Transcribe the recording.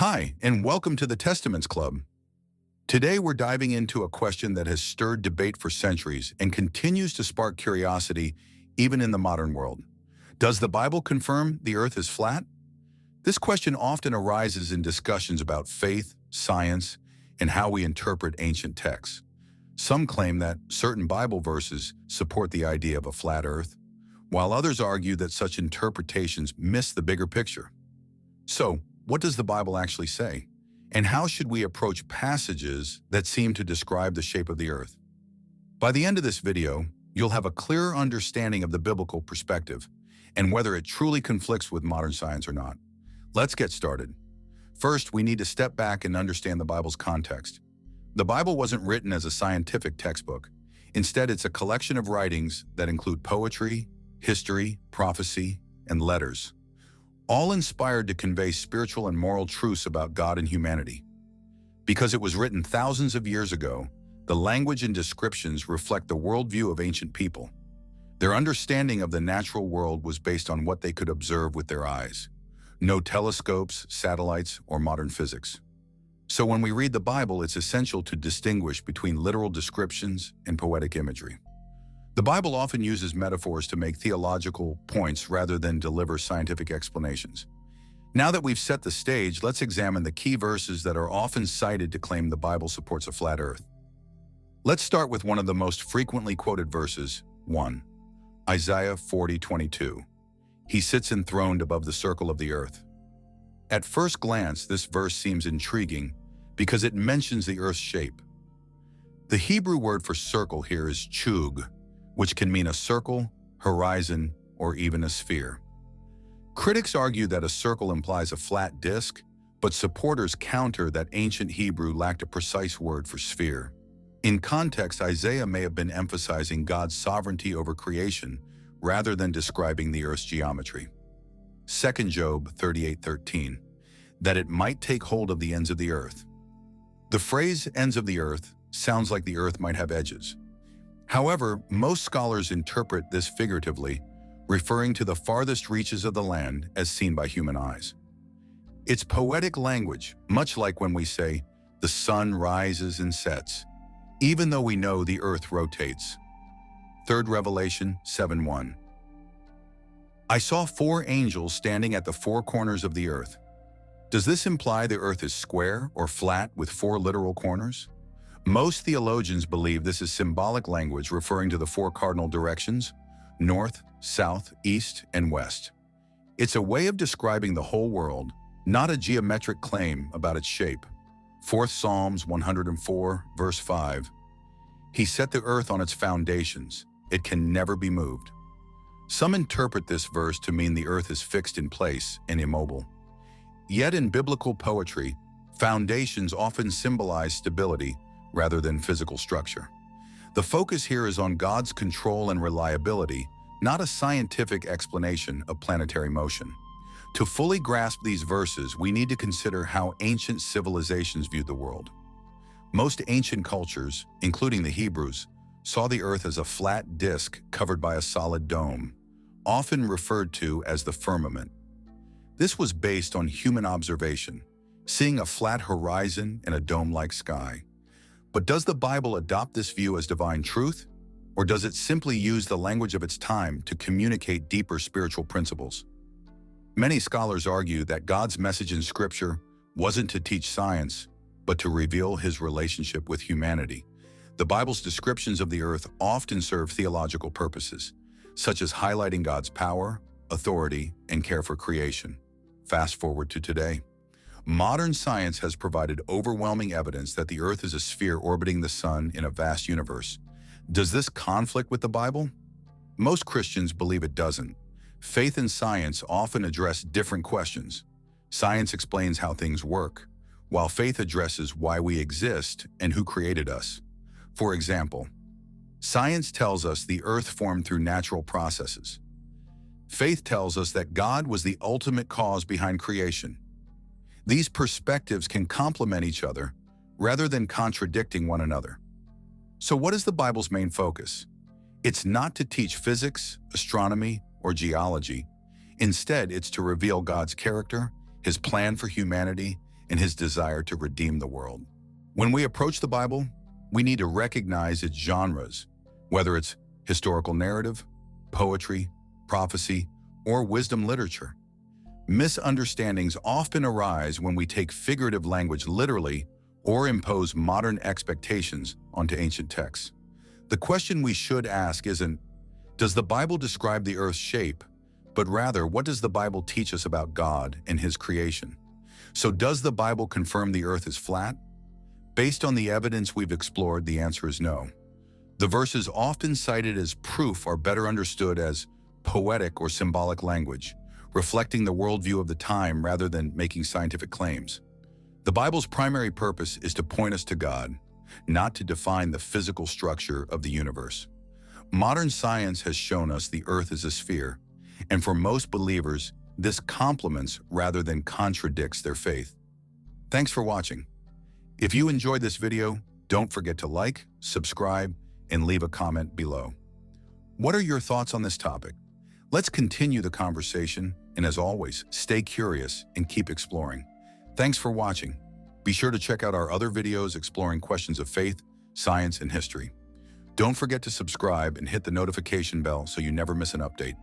Hi, and welcome to the Testaments Club. Today we're diving into a question that has stirred debate for centuries and continues to spark curiosity even in the modern world. Does the Bible confirm the earth is flat? This question often arises in discussions about faith, science, and how we interpret ancient texts. Some claim that certain Bible verses support the idea of a flat earth, while others argue that such interpretations miss the bigger picture. So, what does the Bible actually say? And how should we approach passages that seem to describe the shape of the earth? By the end of this video, you'll have a clearer understanding of the biblical perspective and whether it truly conflicts with modern science or not. Let's get started. First, we need to step back and understand the Bible's context. The Bible wasn't written as a scientific textbook. Instead, it's a collection of writings that include poetry, history, prophecy, and letters, all inspired to convey spiritual and moral truths about God and humanity. Because it was written thousands of years ago, the language and descriptions reflect the worldview of ancient people. Their understanding of the natural world was based on what they could observe with their eyes. No telescopes, satellites, or modern physics. So when we read the Bible, it's essential to distinguish between literal descriptions and poetic imagery. The Bible often uses metaphors to make theological points rather than deliver scientific explanations. Now that we've set the stage, let's examine the key verses that are often cited to claim the Bible supports a flat earth. Let's start with one of the most frequently quoted verses, 1. Isaiah 40:22. He sits enthroned above the circle of the earth. At first glance, this verse seems intriguing because it mentions the earth's shape. The Hebrew word for circle here is chug, which can mean a circle, horizon, or even a sphere. Critics argue that a circle implies a flat disk, but supporters counter that ancient Hebrew lacked a precise word for sphere. In context, Isaiah may have been emphasizing God's sovereignty over creation rather than describing the earth's geometry. 2 Job 38:13, that it might take hold of the ends of the earth. The phrase ends of the earth sounds like the earth might have edges. However, most scholars interpret this figuratively, referring to the farthest reaches of the land as seen by human eyes. It's poetic language, much like when we say, the sun rises and sets, even though we know the earth rotates. 3 Revelation 7:1. I saw 4 angels standing at the 4 corners of the earth. Does this imply the earth is square or flat with 4 literal corners? Most theologians believe this is symbolic language referring to the 4 cardinal directions, north, south, east, and west. It's a way of describing the whole world, not a geometric claim about its shape. 4th Psalms 104, verse 5. He set the earth on its foundations. It can never be moved. Some interpret this verse to mean the earth is fixed in place and immobile. Yet in biblical poetry, foundations often symbolize stability rather than physical structure. The focus here is on God's control and reliability, not a scientific explanation of planetary motion. To fully grasp these verses, we need to consider how ancient civilizations viewed the world. Most ancient cultures, including the Hebrews, saw the earth as a flat disk covered by a solid dome, often referred to as the firmament. This was based on human observation, seeing a flat horizon and a dome-like sky. But does the Bible adopt this view as divine truth, or does it simply use the language of its time to communicate deeper spiritual principles? Many scholars argue that God's message in Scripture wasn't to teach science, but to reveal his relationship with humanity. The Bible's descriptions of the earth often serve theological purposes, such as highlighting God's power, authority, and care for creation. Fast forward to today. Modern science has provided overwhelming evidence that the earth is a sphere orbiting the sun in a vast universe. Does this conflict with the Bible? Most Christians believe it doesn't. Faith and science often address different questions. Science explains how things work, while faith addresses why we exist and who created us. For example, science tells us the earth formed through natural processes. Faith tells us that God was the ultimate cause behind creation. These perspectives can complement each other rather than contradicting one another. So what is the Bible's main focus? It's not to teach physics, astronomy, or geology. Instead, it's to reveal God's character, his plan for humanity, and his desire to redeem the world. When we approach the Bible, we need to recognize its genres, whether it's historical narrative, poetry, prophecy, or wisdom literature. Misunderstandings often arise when we take figurative language literally or impose modern expectations onto ancient texts. The question we should ask isn't, does the Bible describe the earth's shape, but rather, what does the Bible teach us about God and his creation? So does the Bible confirm the earth is flat? Based on the evidence we've explored, the answer is no. The verses often cited as proof are better understood as poetic or symbolic language, reflecting the worldview of the time rather than making scientific claims. The Bible's primary purpose is to point us to God, not to define the physical structure of the universe. Modern science has shown us the earth is a sphere, and for most believers, this complements rather than contradicts their faith. Thanks for watching. If you enjoyed this video, don't forget to like, subscribe, and leave a comment below. What are your thoughts on this topic? Let's continue the conversation, and as always, stay curious and keep exploring. Thanks for watching. Be sure to check out our other videos exploring questions of faith, science, and history. Don't forget to subscribe and hit the notification bell so you never miss an update.